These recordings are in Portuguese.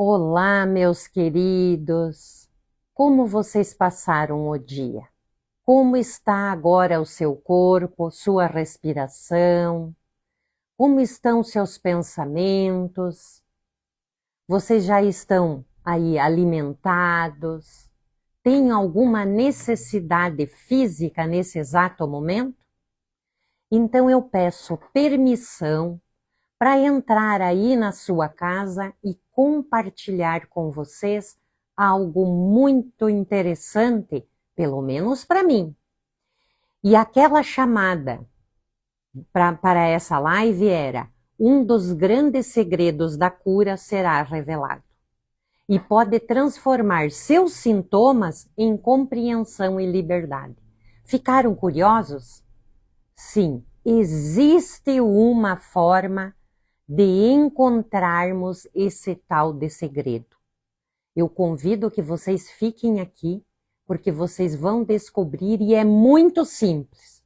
Olá, meus queridos! Como vocês passaram o dia? Como está agora o seu corpo, sua respiração? Como estão seus pensamentos? Vocês já estão aí alimentados? Tem alguma necessidade física nesse exato momento? Então eu peço permissão para entrar aí na sua casa e compartilhar com vocês algo muito interessante, pelo menos para mim. E aquela chamada para essa live era: um dos grandes segredos da cura será revelado. E pode transformar seus sintomas em compreensão e liberdade. Ficaram curiosos? Sim, existe uma forma de encontrarmos esse tal de segredo. Eu convido que vocês fiquem aqui, porque vocês vão descobrir e é muito simples.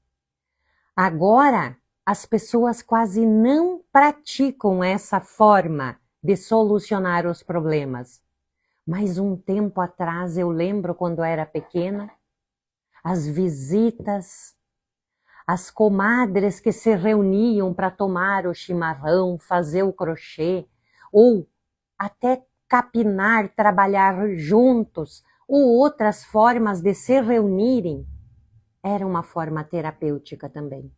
Agora, as pessoas quase não praticam essa forma de solucionar os problemas. Mas um tempo atrás, eu lembro quando eu era pequena, as visitas, as comadres que se reuniam para tomar o chimarrão, fazer o crochê, ou até capinar, trabalhar juntos, ou outras formas de se reunirem, era uma forma terapêutica também.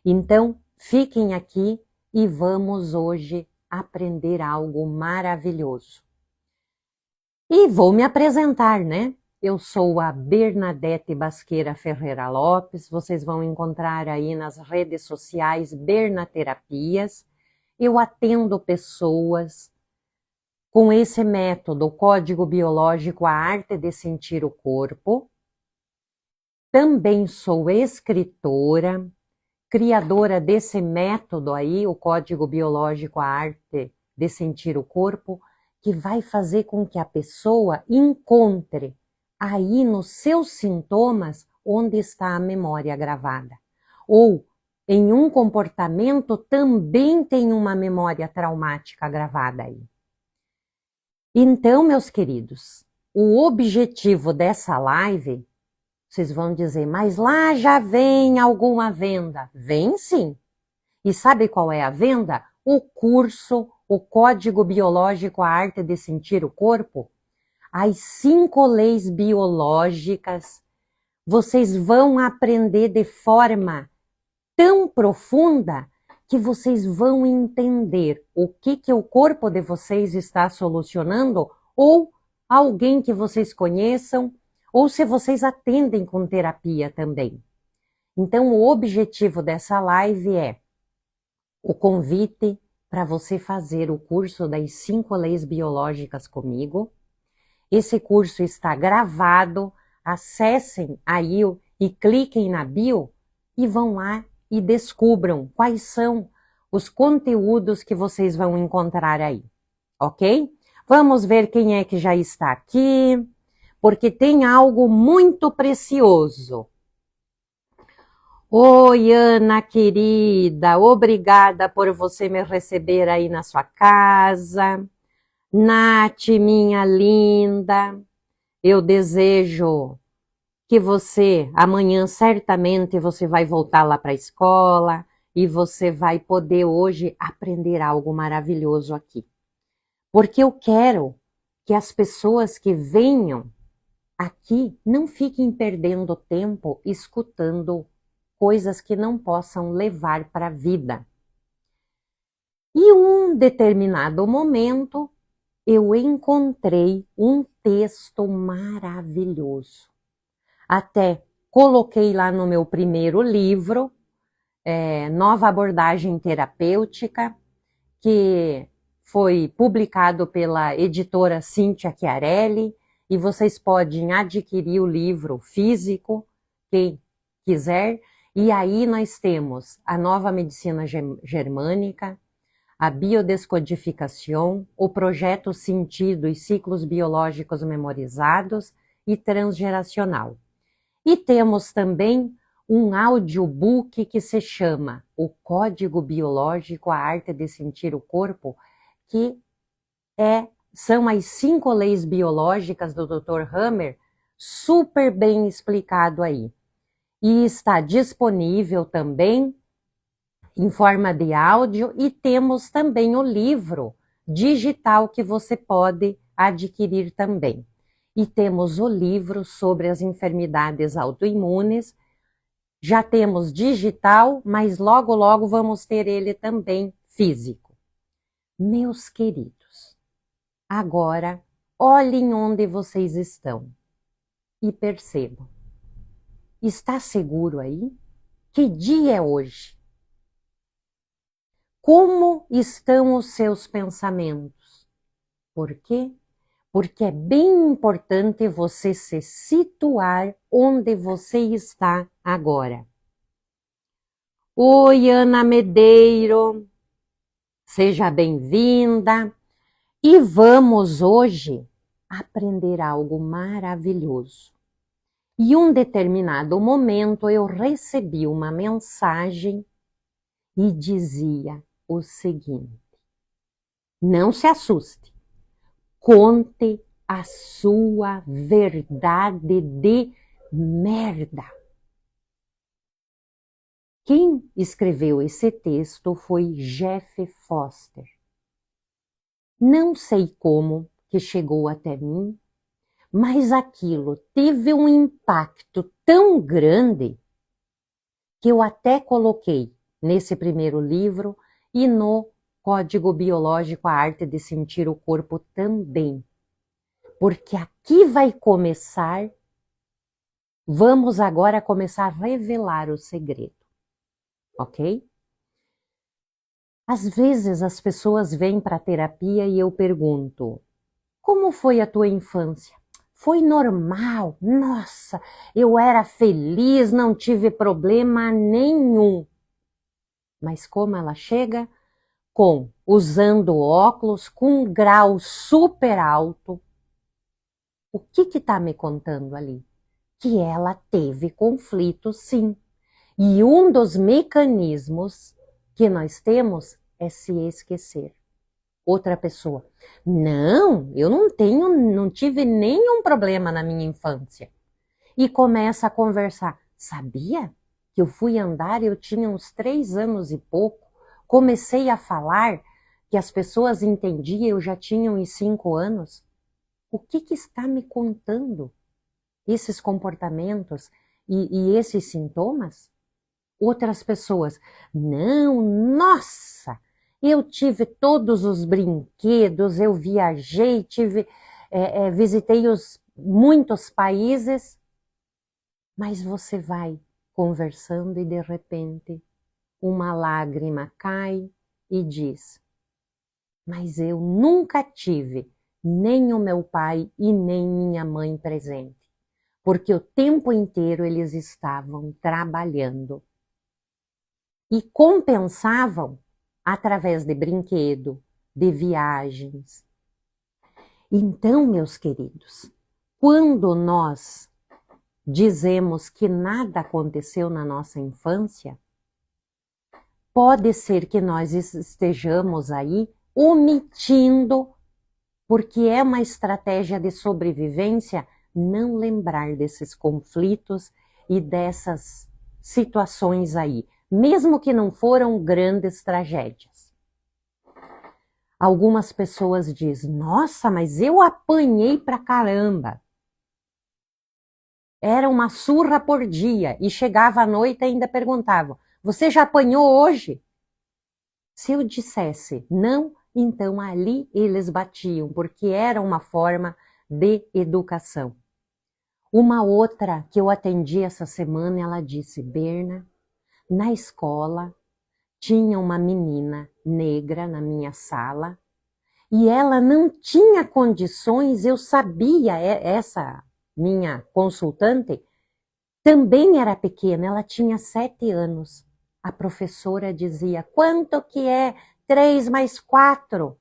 Então, fiquem aqui e vamos hoje aprender algo maravilhoso. E vou me apresentar, né? Eu sou a Bernadette Basqueira Ferreira Lopes, vocês vão encontrar aí nas redes sociais Bernaterapias. Eu atendo pessoas com esse método, o Código Biológico, a Arte de Sentir o Corpo. Também sou escritora, criadora desse método aí, o Código Biológico, a Arte de Sentir o Corpo, que vai fazer com que a pessoa encontre aí nos seus sintomas onde está a memória gravada. Ou em um comportamento também tem uma memória traumática gravada aí. Então, meus queridos, o objetivo dessa live, vocês vão dizer, mas lá já vem alguma venda. Vem sim. E sabe qual é a venda? O curso, o Código Biológico, a Arte de Sentir o Corpo. As 5 leis biológicas, vocês vão aprender de forma tão profunda que vocês vão entender o que o corpo de vocês está solucionando, ou alguém que vocês conheçam, ou se vocês atendem com terapia também. Então, o objetivo dessa live é o convite para você fazer o curso das 5 leis biológicas comigo. Esse curso está gravado, acessem aí e cliquem na bio e vão lá e descubram quais são os conteúdos que vocês vão encontrar aí, ok? Vamos ver quem é que já está aqui, porque tem algo muito precioso. Oi, Ana querida, obrigada por você me receber aí na sua casa. Nath, minha linda, eu desejo que você, amanhã certamente você vai voltar lá para a escola e você vai poder hoje aprender algo maravilhoso aqui. Porque eu quero que as pessoas que venham aqui não fiquem perdendo tempo escutando coisas que não possam levar para a vida. E um determinado momento, eu encontrei um texto maravilhoso. Até coloquei lá no meu primeiro livro, Nova Abordagem Terapêutica, que foi publicado pela editora Cíntia Chiarelli, e vocês podem adquirir o livro físico, quem quiser. E aí nós temos a Nova Medicina Germânica, a biodescodificação, o projeto Sentido e Ciclos Biológicos Memorizados e Transgeracional. E temos também um audiobook que se chama O Código Biológico, a Arte de Sentir o Corpo, que é são as 5 leis biológicas do Dr. Hammer, super bem explicado aí. E está disponível também em forma de áudio e temos também o livro digital que você pode adquirir também. E temos o livro sobre as enfermidades autoimunes. Já temos digital, mas logo, logo vamos ter ele também físico. Meus queridos, agora olhem onde vocês estão e percebam. Está seguro aí? Que dia é hoje? Como estão os seus pensamentos? Por quê? Porque é bem importante você se situar onde você está agora. Oi, Ana Medeiro, seja bem-vinda. E vamos hoje aprender algo maravilhoso. Em um determinado momento eu recebi uma mensagem e dizia o seguinte: não se assuste, conte a sua verdade de merda. Quem escreveu esse texto foi Jeff Foster. Não sei como que chegou até mim, mas aquilo teve um impacto tão grande que eu até coloquei nesse primeiro livro e no Código Biológico, a Arte de Sentir o Corpo também. Porque aqui vai começar, vamos agora começar a revelar o segredo, ok? Às vezes as pessoas vêm para a terapia e eu pergunto: como foi a tua infância? Foi normal, nossa, eu era feliz, não tive problema nenhum. Mas como ela chega? Usando óculos, com um grau super alto. O que está me contando ali? Que ela teve conflito, sim. E um dos mecanismos que nós temos é se esquecer. Outra pessoa: não, eu não tive nenhum problema na minha infância. E começa a conversar. Sabia que eu fui andar e eu tinha uns 3 anos e pouco? Comecei a falar que as pessoas entendiam, eu já tinha uns 5 anos. O que está me contando? Esses comportamentos e esses sintomas? Outras pessoas: não, nossa, eu tive todos os brinquedos, eu viajei, visitei muitos países. Mas você vai conversando e de repente uma lágrima cai e diz: mas eu nunca tive nem o meu pai e nem minha mãe presente, porque o tempo inteiro eles estavam trabalhando. E compensavam através de brinquedo, de viagens. Então, meus queridos, quando nós dizemos que nada aconteceu na nossa infância, pode ser que nós estejamos aí omitindo, porque é uma estratégia de sobrevivência não lembrar desses conflitos e dessas situações aí, mesmo que não foram grandes tragédias. Algumas pessoas dizem: nossa, mas eu apanhei pra caramba. Era uma surra por dia e chegava à noite e ainda perguntavam: você já apanhou hoje? Se eu dissesse não, então ali eles batiam, porque era uma forma de educação. Uma outra que eu atendi essa semana, ela disse: Berna, na escola tinha uma menina negra na minha sala e ela não tinha condições, eu sabia, essa minha consultante também era pequena, ela tinha 7 anos. A professora dizia: quanto que é 3 mais 4?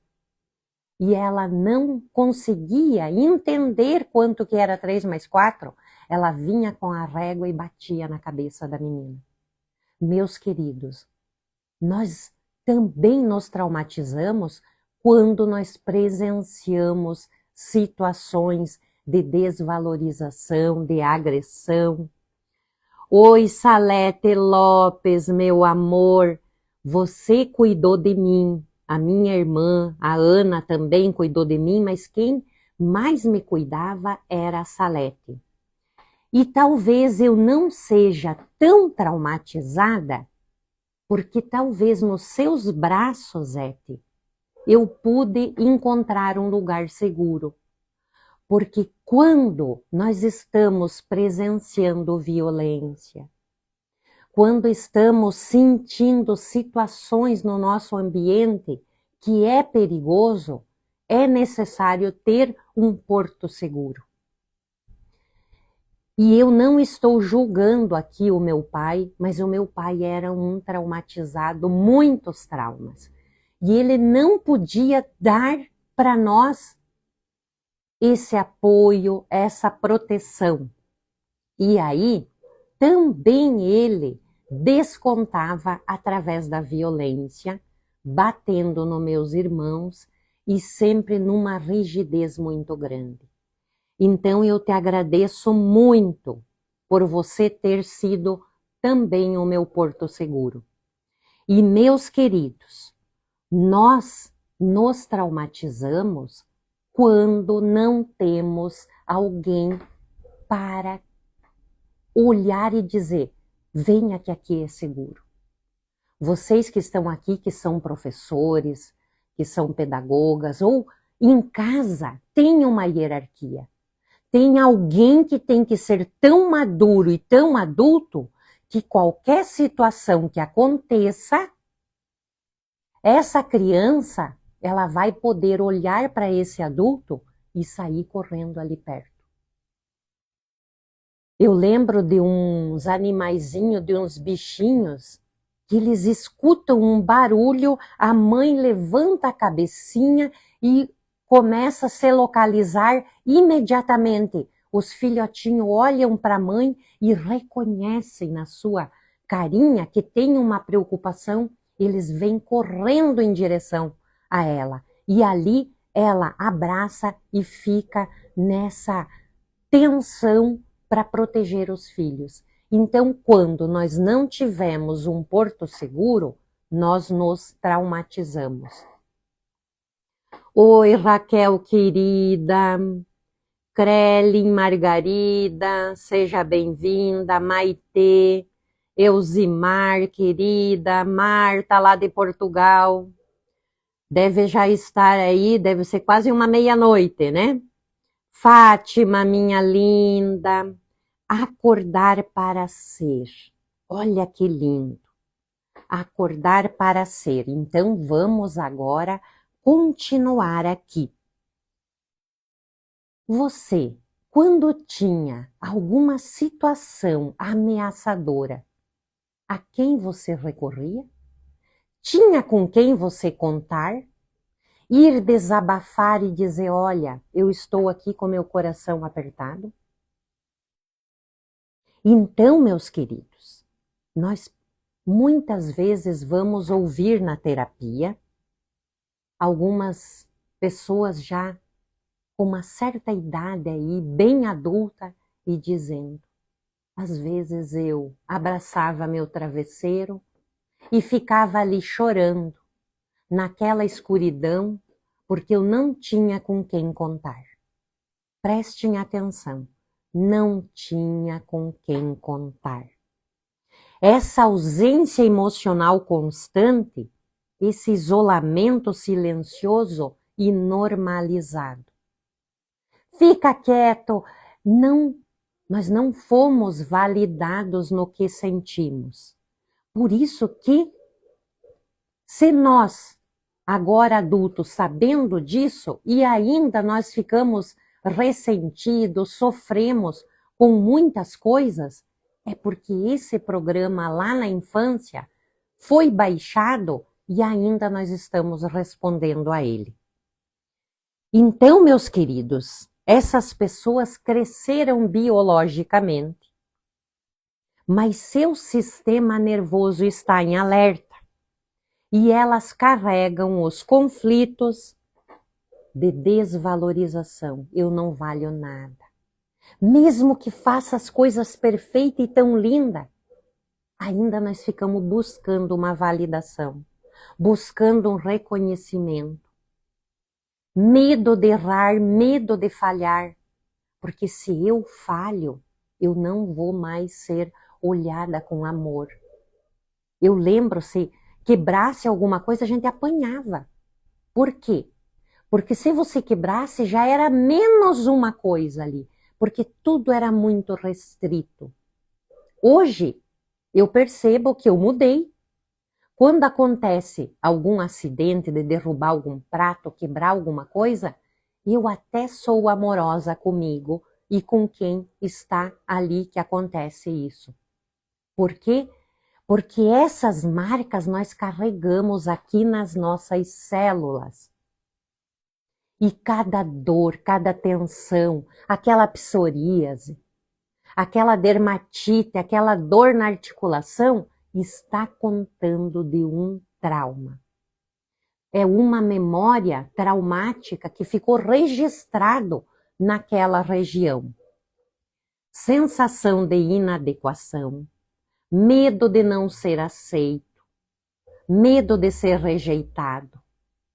E ela não conseguia entender quanto que era 3 mais 4. Ela vinha com a régua e batia na cabeça da menina. Meus queridos, nós também nos traumatizamos quando nós presenciamos situações de desvalorização, de agressão. Oi, Salete Lopes, meu amor, você cuidou de mim, a minha irmã, a Ana também cuidou de mim, mas quem mais me cuidava era a Salete. E talvez eu não seja tão traumatizada, porque talvez nos seus braços, Ete, eu pude encontrar um lugar seguro. Porque quando nós estamos presenciando violência, quando estamos sentindo situações no nosso ambiente que é perigoso, é necessário ter um porto seguro. E eu não estou julgando aqui o meu pai, mas o meu pai era um traumatizado, muitos traumas. E ele não podia dar para nós esse apoio, essa proteção. E aí, também ele descontava através da violência, batendo nos meus irmãos e sempre numa rigidez muito grande. Então eu te agradeço muito por você ter sido também o meu porto seguro. E meus queridos, nós nos traumatizamos quando não temos alguém para olhar e dizer, venha que aqui é seguro. Vocês que estão aqui, que são professores, que são pedagogas, ou em casa, tem uma hierarquia. Tem alguém que tem que ser tão maduro e tão adulto que qualquer situação que aconteça, essa criança, ela vai poder olhar para esse adulto e sair correndo ali perto. Eu lembro de uns animaizinhos, de uns bichinhos, que eles escutam um barulho, a mãe levanta a cabecinha e começa a se localizar imediatamente. Os filhotinhos olham para a mãe e reconhecem na sua carinha que tem uma preocupação, eles vêm correndo em direção a ela. E ali ela abraça e fica nessa tensão para proteger os filhos. Então, quando nós não tivemos um porto seguro, nós nos traumatizamos. Oi, Raquel querida, Krelin Margarida, seja bem-vinda, Maitê, Elzimar querida, Marta lá de Portugal, deve já estar aí, deve ser quase uma meia-noite, né? Fátima, minha linda, acordar para ser, olha que lindo, acordar para ser, então vamos agora continuar aqui. Você, quando tinha alguma situação ameaçadora, a quem você recorria? Tinha com quem você contar? Ir desabafar e dizer, olha, eu estou aqui com meu coração apertado? Então, meus queridos, nós muitas vezes vamos ouvir na terapia algumas pessoas já com uma certa idade aí, bem adulta, e dizendo, às vezes eu abraçava meu travesseiro e ficava ali chorando, naquela escuridão, porque eu não tinha com quem contar. Prestem atenção, não tinha com quem contar. Essa ausência emocional constante, esse isolamento silencioso e normalizado. Fica quieto, não, nós não fomos validados no que sentimos. Por isso que, se nós, agora adultos, sabendo disso, e ainda nós ficamos ressentidos, sofremos com muitas coisas, é porque esse programa lá na infância foi baixado e ainda nós estamos respondendo a ele. Então, meus queridos, essas pessoas cresceram biologicamente, mas seu sistema nervoso está em alerta. e elas carregam os conflitos de desvalorização. Eu não valho nada. Mesmo que faça as coisas perfeitas e tão lindas, ainda nós ficamos buscando uma validação, buscando um reconhecimento. Medo de errar, medo de falhar, porque se eu falho, eu não vou mais ser olhada com amor. Eu lembro, se quebrasse alguma coisa, a gente apanhava. Por quê? Porque se você quebrasse, já era menos uma coisa ali, porque tudo era muito restrito. Hoje, eu percebo que eu mudei. Quando acontece algum acidente de derrubar algum prato, quebrar alguma coisa, eu até sou amorosa comigo e com quem está ali que acontece isso. Por quê? Porque essas marcas nós carregamos aqui nas nossas células. E cada dor, cada tensão, aquela psoríase, aquela dermatite, aquela dor na articulação, está contando de um trauma. É uma memória traumática que ficou registrado naquela região. Sensação de inadequação, medo de não ser aceito, medo de ser rejeitado.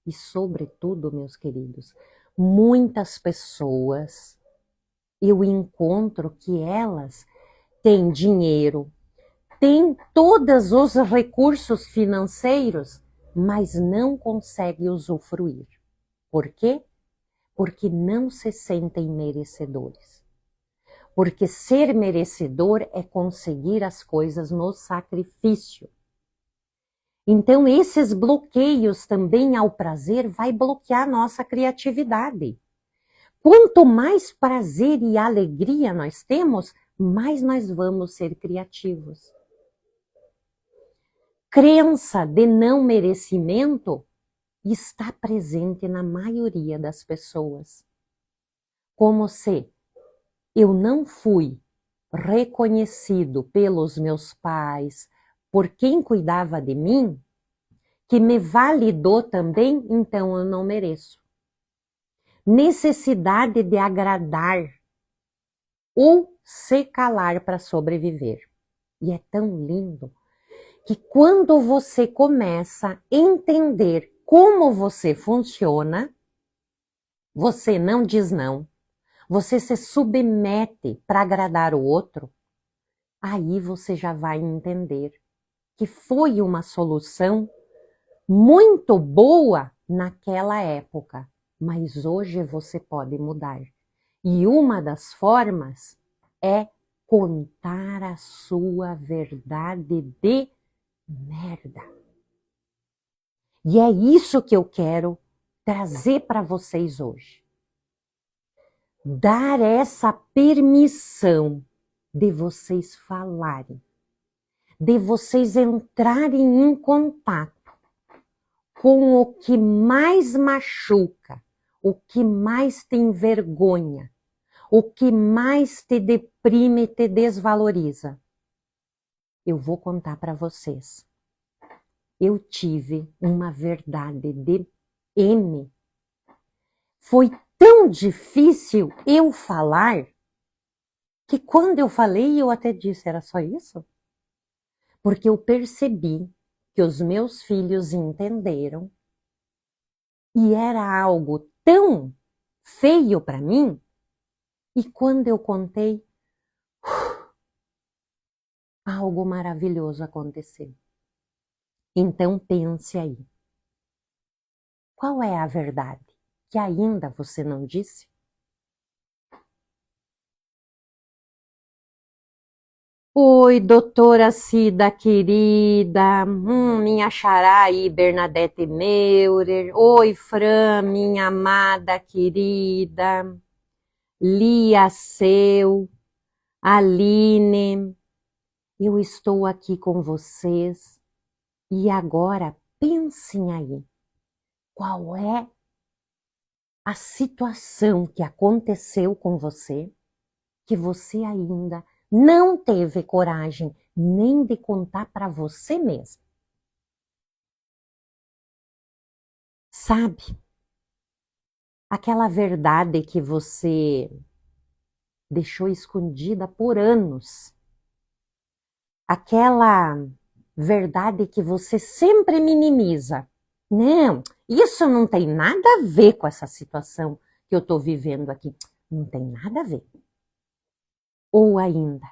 E, sobretudo, meus queridos, muitas pessoas, eu encontro que elas têm dinheiro, têm todos os recursos financeiros, mas não conseguem usufruir. Por quê? Porque não se sentem merecedores. Porque ser merecedor é conseguir as coisas no sacrifício. Então, esses bloqueios também ao prazer vai bloquear nossa criatividade. Quanto mais prazer e alegria nós temos, mais nós vamos ser criativos. Crença de não merecimento está presente na maioria das pessoas. Como se eu não fui reconhecido pelos meus pais, por quem cuidava de mim, que me validou também, então eu não mereço. Necessidade de agradar ou se calar para sobreviver. E é tão lindo que quando você começa a entender como você funciona, você não diz não, você se submete para agradar o outro, aí você já vai entender que foi uma solução muito boa naquela época, mas hoje você pode mudar. E uma das formas é contar a sua verdade de merda. E é isso que eu quero trazer para vocês hoje. Dar essa permissão de vocês falarem, de vocês entrarem em contato com o que mais machuca, o que mais te envergonha, o que mais te deprime e te desvaloriza. Eu vou contar para vocês. Eu tive uma verdade de M. Foi tão difícil eu falar que quando eu falei eu até disse, era só isso? Porque eu percebi que os meus filhos entenderam e era algo tão feio para mim, e quando eu contei, algo maravilhoso aconteceu. Então pense aí. Qual é a verdade que ainda você não disse? Oi, doutora Cida querida, minha xará aí, Bernadette Meurer. Oi, Fran, minha amada querida. Lia Seu, Aline, eu estou aqui com vocês. E agora pensem aí, qual é a situação que aconteceu com você, que você ainda não teve coragem nem de contar para você mesmo. Sabe, aquela verdade que você deixou escondida por anos, aquela verdade que você sempre minimiza. Não, isso não tem nada a ver com essa situação que eu estou vivendo aqui. Não tem nada a ver. Ou ainda,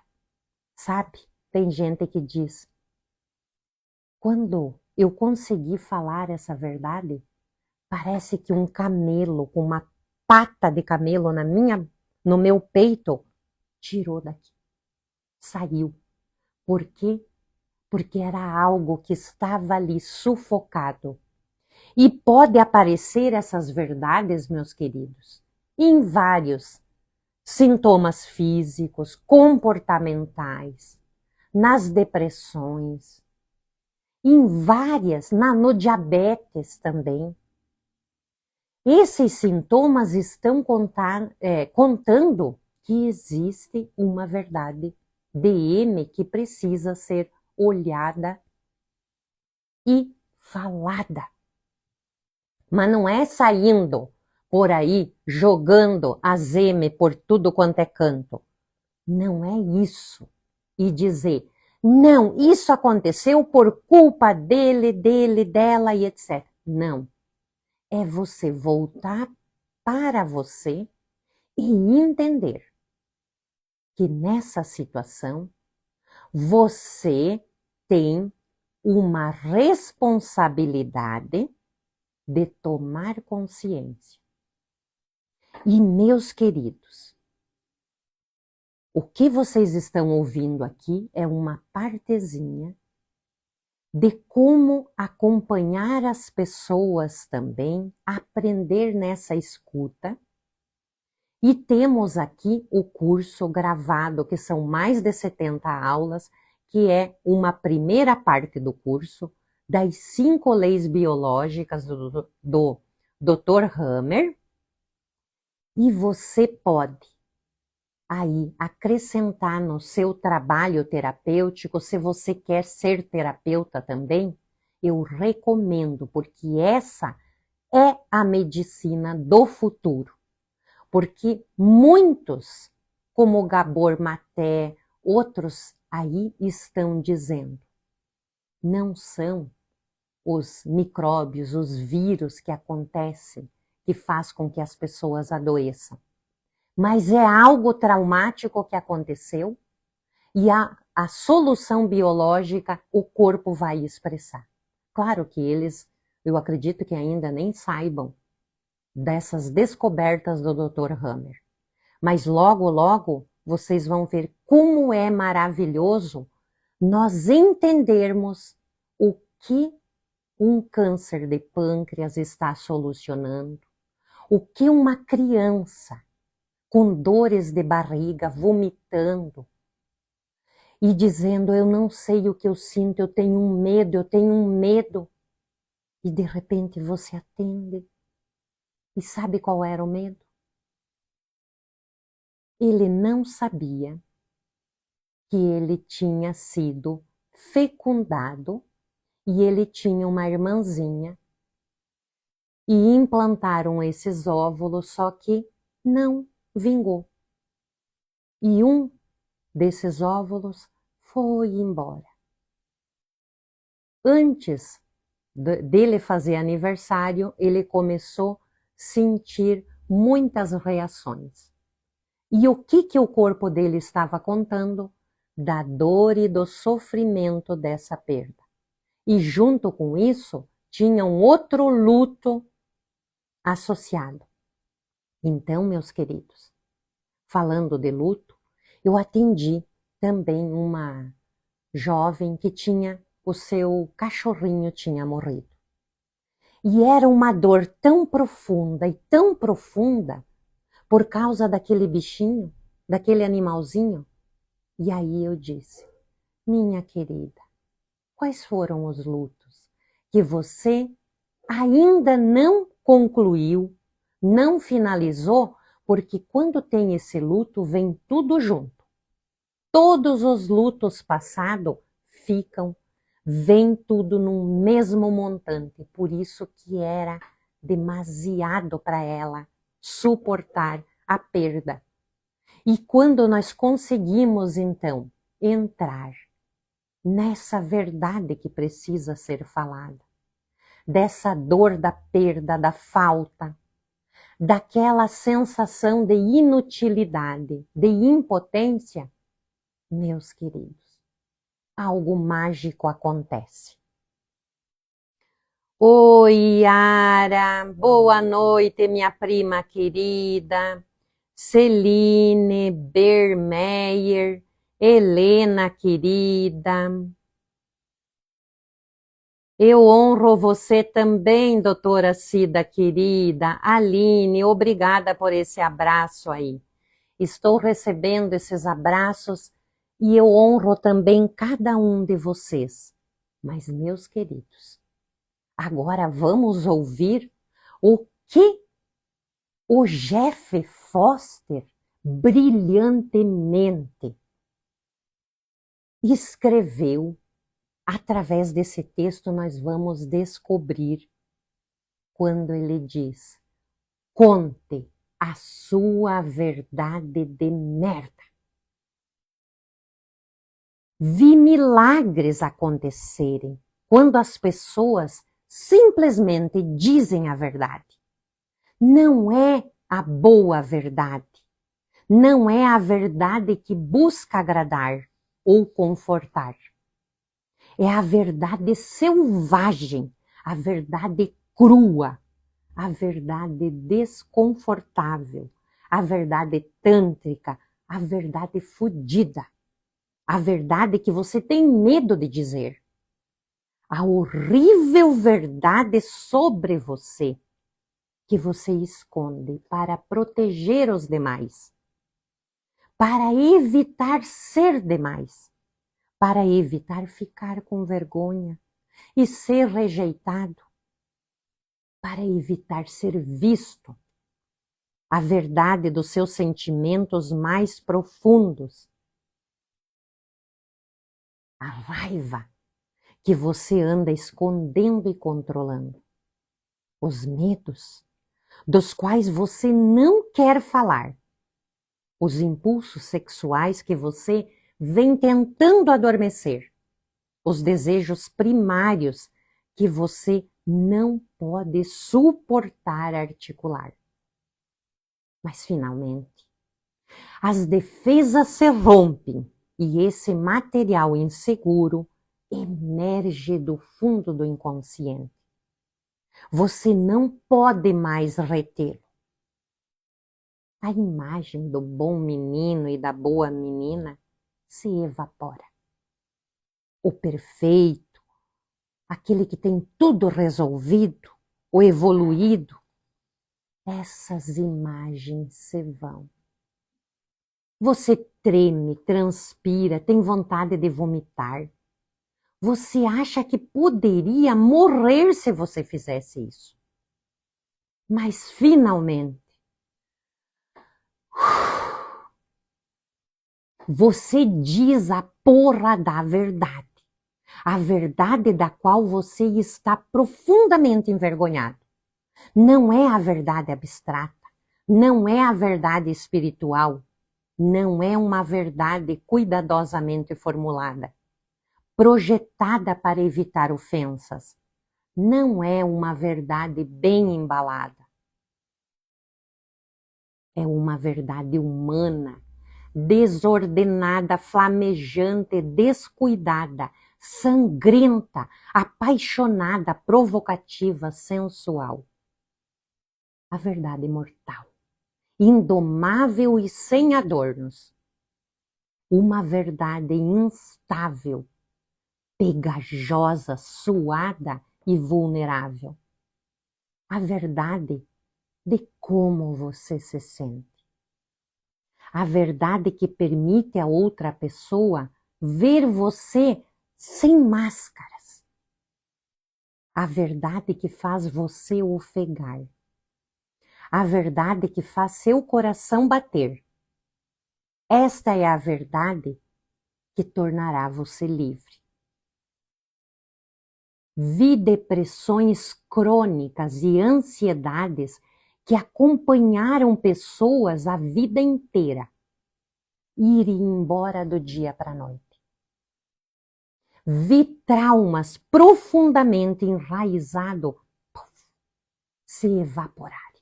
sabe, tem gente que diz, quando eu consegui falar essa verdade, parece que um camelo com uma pata de camelo no meu peito tirou daqui, saiu. Por quê? Porque era algo que estava ali sufocado. E pode aparecer essas verdades, meus queridos, em vários sintomas físicos, comportamentais, nas depressões, em várias, no diabetes também. Esses sintomas estão contando que existe uma verdade DM que precisa ser olhada e falada. Mas não é saindo por aí jogando azeme por tudo quanto é canto. Não é isso. E dizer, não, isso aconteceu por culpa dele, dela e etc. Não. É você voltar para você e entender que nessa situação você tem uma responsabilidade de tomar consciência. E, meus queridos, o que vocês estão ouvindo aqui é uma partezinha de como acompanhar as pessoas também, aprender nessa escuta. E temos aqui o curso gravado, que são mais de 70 aulas, que é uma primeira parte do curso, das 5 leis biológicas do Dr. Hammer. E você pode aí acrescentar no seu trabalho terapêutico, se você quer ser terapeuta também, eu recomendo, porque essa é a medicina do futuro. Porque muitos, como Gabor Maté, outros aí estão dizendo, não são os micróbios, os vírus que acontecem, que faz com que as pessoas adoeçam. Mas é algo traumático que aconteceu e a solução biológica o corpo vai expressar. Claro que eles, eu acredito que ainda nem saibam dessas descobertas do Dr. Hammer. Mas logo, logo, vocês vão ver como é maravilhoso nós entendermos o que um câncer de pâncreas está solucionando, o que uma criança com dores de barriga, vomitando e dizendo, eu não sei o que eu sinto, eu tenho um medo. E de repente você atende. E sabe qual era o medo? Ele não sabia que ele tinha sido fecundado e ele tinha uma irmãzinha e implantaram esses óvulos, só que não vingou. E um desses óvulos foi embora. Antes dele fazer aniversário, ele começou a sentir muitas reações. E o que o corpo dele estava contando? Da dor e do sofrimento dessa perda. E junto com isso, tinha um outro luto associado. Então, meus queridos, falando de luto, eu atendi também uma jovem que o seu cachorrinho tinha morrido. E era uma dor tão profunda e tão profunda por causa daquele bichinho, daquele animalzinho. E aí eu disse, minha querida, quais foram os lutos que você ainda não concluiu, não finalizou, porque quando tem esse luto vem tudo junto. Todos os lutos passados vem tudo num mesmo montante, por isso que era demasiado para ela suportar a perda. E quando nós conseguimos, então, entrar nessa verdade que precisa ser falada, dessa dor da perda, da falta, daquela sensação de inutilidade, de impotência, meus queridos, algo mágico acontece. Oi, Yara, boa noite, minha prima querida, Celine, Bermeyer, Helena querida. Eu honro você também, doutora Cida querida. Aline, obrigada por esse abraço aí. Estou recebendo esses abraços e eu honro também cada um de vocês. Mas, meus queridos, agora vamos ouvir o que o Jeff Foster brilhantemente escreveu. Através desse texto nós vamos descobrir quando ele diz: conte a sua verdade de merda. Vi milagres acontecerem quando as pessoas simplesmente dizem a verdade. Não é a boa verdade, não é a verdade que busca agradar ou confortar. É a verdade selvagem, a verdade crua, a verdade desconfortável, a verdade tântrica, a verdade fudida, a verdade que você tem medo de dizer, a horrível verdade sobre você que você esconde para proteger os demais, para evitar ser demais, para evitar ficar com vergonha e ser rejeitado, para evitar ser visto, a verdade dos seus sentimentos mais profundos, a raiva que você anda escondendo e controlando, os medos dos quais você não quer falar, os impulsos sexuais que você vem tentando adormecer, os desejos primários que você não pode suportar articular. Mas finalmente, as defesas se rompem e esse material inseguro emerge do fundo do inconsciente. Você não pode mais retê-lo. A imagem do bom menino e da boa menina se evapora. O perfeito, aquele que tem tudo resolvido, o evoluído, essas imagens se vão. Você treme, transpira, tem vontade de vomitar. Você acha que poderia morrer se você fizesse isso. Mas finalmente, você diz a porra da verdade. A verdade da qual você está profundamente envergonhado. Não é a verdade abstrata, não é a verdade espiritual, não é uma verdade cuidadosamente formulada, projetada para evitar ofensas. Não é uma verdade bem embalada. É uma verdade humana, desordenada, flamejante, descuidada, sangrenta, apaixonada, provocativa, sensual. A verdade mortal, indomável e sem adornos. Uma verdade instável, pegajosa, suada e vulnerável. A verdade de como você se sente. A verdade que permite a outra pessoa ver você sem máscaras. A verdade que faz você ofegar. A verdade que faz seu coração bater. Esta é a verdade que tornará você livre. Vi depressões crônicas e ansiedades que acompanharam pessoas a vida inteira irem embora do dia para a noite. Vi traumas profundamente enraizados se evaporarem.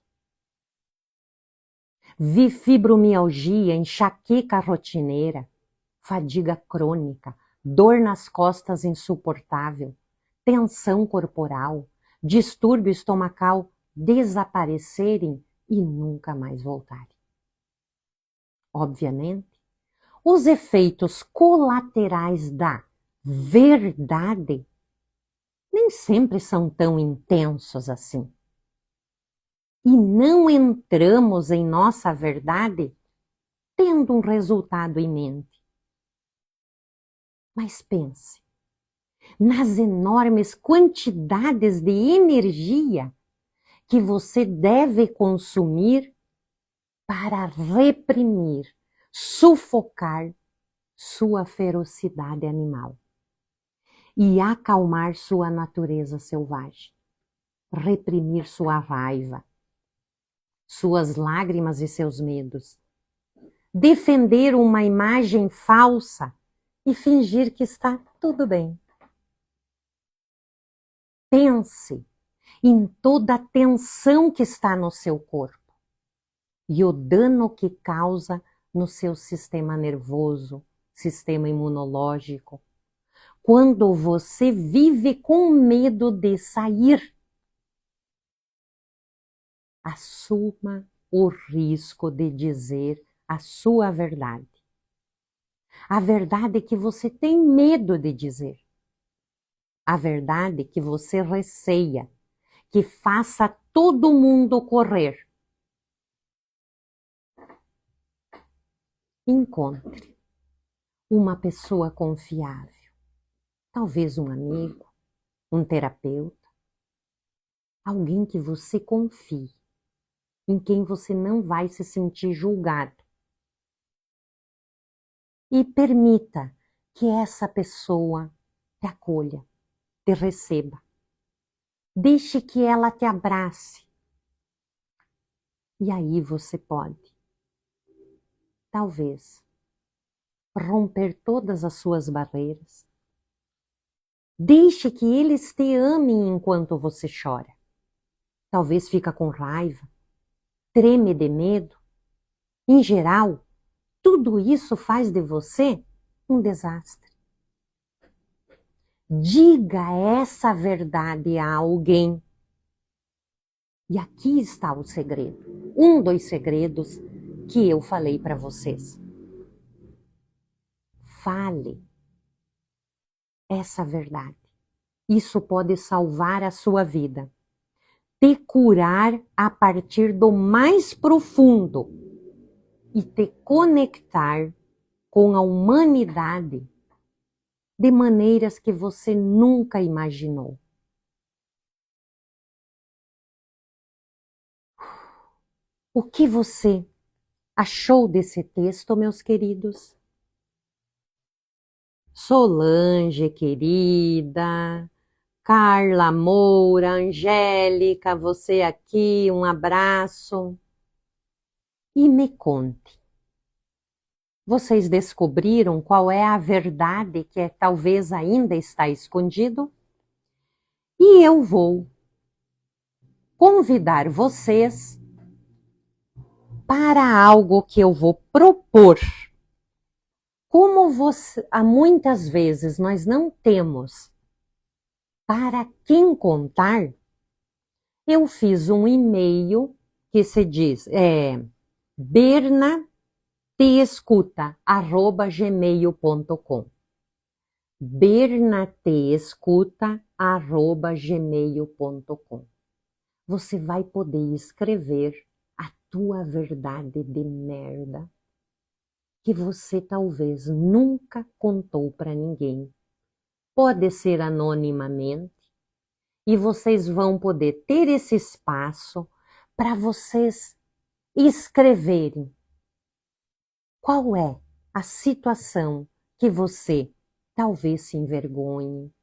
Vi fibromialgia, enxaqueca rotineira, fadiga crônica, dor nas costas insuportável, tensão corporal, distúrbio estomacal desaparecerem e nunca mais voltarem. Obviamente, os efeitos colaterais da verdade nem sempre são tão intensos assim. E não entramos em nossa verdade tendo um resultado em mente. Mas pense nas enormes quantidades de energia que você deve consumir para reprimir, sufocar sua ferocidade animal e acalmar sua natureza selvagem, reprimir sua raiva, suas lágrimas e seus medos, defender uma imagem falsa e fingir que está tudo bem. Pense em toda a tensão que está no seu corpo e o dano que causa no seu sistema nervoso, sistema imunológico, quando você vive com medo de sair. Assuma o risco de dizer a sua verdade. A verdade que você tem medo de dizer. A verdade que você receia, que faça todo mundo correr. Encontre uma pessoa confiável, talvez um amigo, um terapeuta, alguém que você confie, em quem você não vai se sentir julgado. E permita que essa pessoa te acolha, te receba. Deixe que ela te abrace. E aí você pode, talvez, romper todas as suas barreiras. Deixe que eles te amem enquanto você chora. Talvez fica com raiva, treme de medo. Em geral, tudo isso faz de você um desastre. Diga essa verdade a alguém. E aqui está o segredo. Um dos segredos que eu falei para vocês. Fale essa verdade. Isso pode salvar a sua vida. Te curar a partir do mais profundo e te conectar com a humanidade de maneiras que você nunca imaginou. O que você achou desse texto, meus queridos? Solange, querida, Carla Moura, Angélica, você aqui, um abraço. E me conte, vocês descobriram qual é a verdade que talvez ainda está escondido? E eu vou convidar vocês para algo que eu vou propor. Como muitas vezes nós não temos para quem contar, eu fiz um e-mail que se diz bernatescuta@gmail.com bernatescuta@gmail.com. Você vai poder escrever a tua verdade de merda que você talvez nunca contou para ninguém. Pode ser anonimamente e vocês vão poder ter esse espaço para vocês escreverem qual é a situação que você talvez se envergonhe,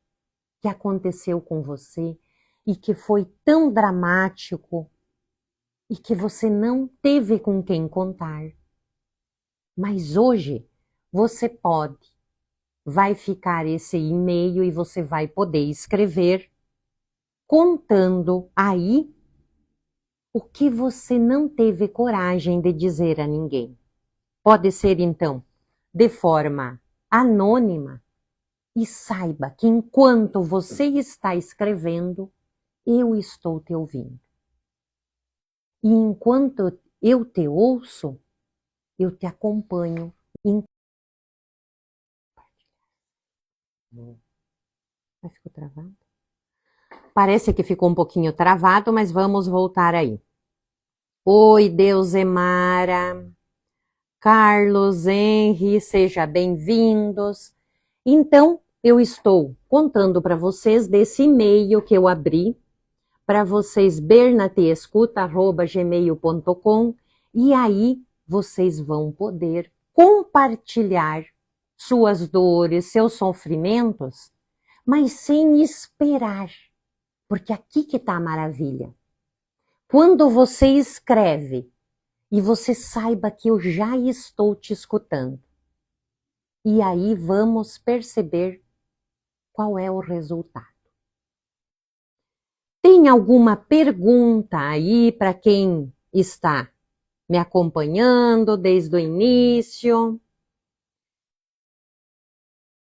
que aconteceu com você e que foi tão dramático e que você não teve com quem contar. Mas hoje você pode. Vai ficar esse e-mail e você vai poder escrever contando aí o que você não teve coragem de dizer a ninguém. Pode ser, então, de forma anônima, e saiba que enquanto você está escrevendo, eu estou te ouvindo. E enquanto eu te ouço, eu te acompanho. Mas ficou travado? Parece que ficou um pouquinho travado, mas vamos voltar aí. Oi, Deusemara, Carlos, Henry, sejam bem-vindos. Então, eu estou contando para vocês desse e-mail que eu abri para vocês, bernatescuta@gmail.com, e aí vocês vão poder compartilhar suas dores, seus sofrimentos, mas sem esperar, porque aqui que está a maravilha. Quando você escreve e você saiba que eu já estou te escutando, e aí vamos perceber qual é o resultado. Tem alguma pergunta aí para quem está me acompanhando desde o início?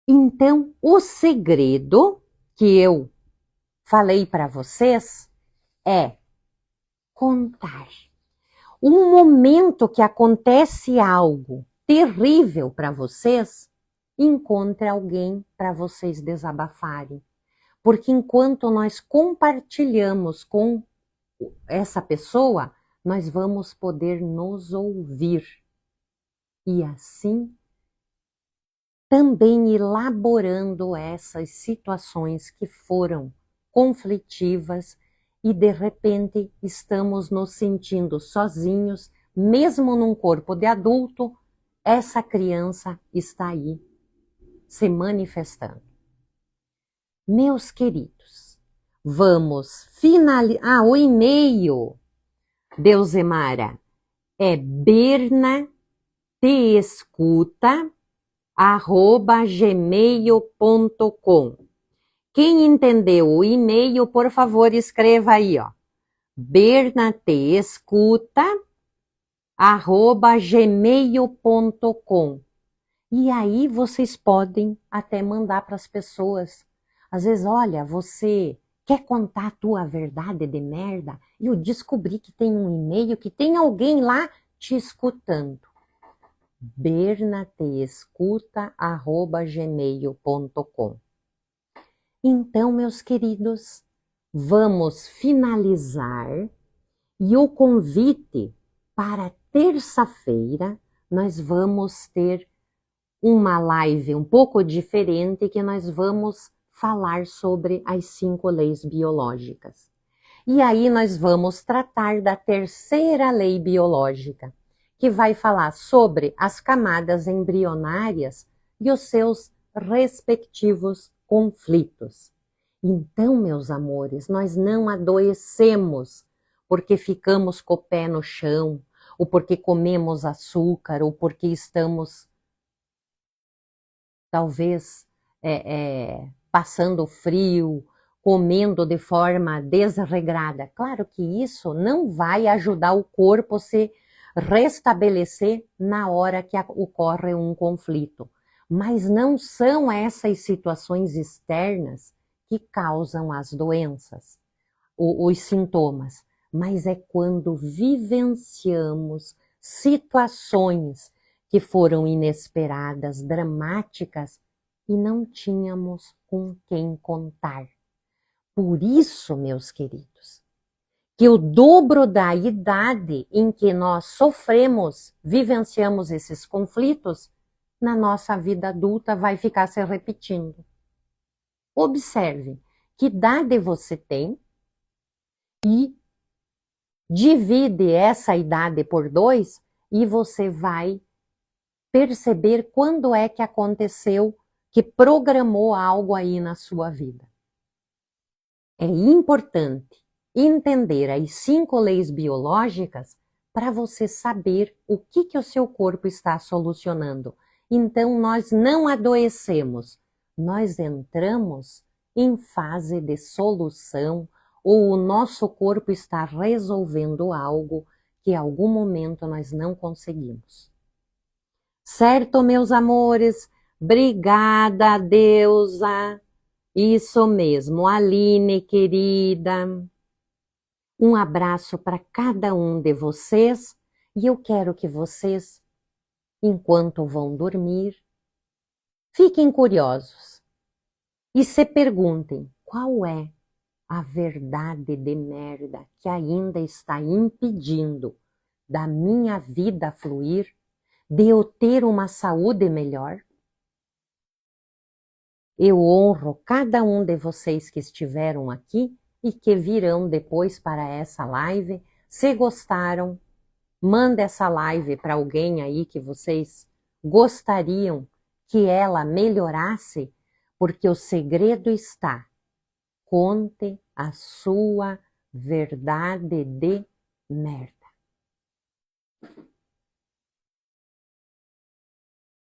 Então, o segredo que eu falei para vocês é contar. Um momento que acontece algo terrível para vocês, encontre alguém para vocês desabafarem. Porque enquanto nós compartilhamos com essa pessoa, nós vamos poder nos ouvir. E assim, também elaborando essas situações que foram conflitivas e de repente estamos nos sentindo sozinhos, mesmo num corpo de adulto, essa criança está aí se manifestando. Meus queridos, vamos finalizar. O e-mail, Deusemara, é bernatescuta@gmail.com. Quem entendeu o e-mail, por favor, escreva aí, ó. bernatescuta@gmail.com. E aí vocês podem até mandar para as pessoas. Às vezes, olha, você quer contar a tua verdade de merda? E eu descobri que tem um e-mail, que tem alguém lá te escutando. bernatescuta@gmail.com. Então, meus queridos, vamos finalizar e o convite para terça-feira nós vamos ter uma live um pouco diferente que nós vamos falar sobre as 5 leis biológicas. E aí nós vamos tratar da terceira lei biológica, que vai falar sobre as camadas embrionárias e os seus respectivos conflitos. Então, meus amores, nós não adoecemos porque ficamos com o pé no chão, ou porque comemos açúcar, ou porque estamos talvez passando frio, comendo de forma desregrada. Claro que isso não vai ajudar o corpo a se restabelecer na hora que ocorre um conflito. Mas não são essas situações externas que causam as doenças, os sintomas, mas é quando vivenciamos situações que foram inesperadas, dramáticas, e não tínhamos com quem contar. Por isso, meus queridos, que o dobro da idade em que nós sofremos, vivenciamos esses conflitos, na nossa vida adulta vai ficar se repetindo. Observe que idade você tem e divide essa idade por 2 e você vai perceber quando é que aconteceu, que programou algo aí na sua vida. É importante entender as 5 leis biológicas para você saber o que o seu corpo está solucionando. Então, nós não adoecemos, nós entramos em fase de solução ou o nosso corpo está resolvendo algo que em algum momento nós não conseguimos. Certo, meus amores? Obrigada, deusa. Isso mesmo, Aline, querida. Um abraço para cada um de vocês e eu quero que vocês, enquanto vão dormir, fiquem curiosos e se perguntem qual é a verdade de merda que ainda está impedindo da minha vida fluir, de eu ter uma saúde melhor. Eu honro cada um de vocês que estiveram aqui e que virão depois para essa live. Se gostaram, manda essa live para alguém aí que vocês gostariam que ela melhorasse, porque o segredo está: conte a sua verdade de merda.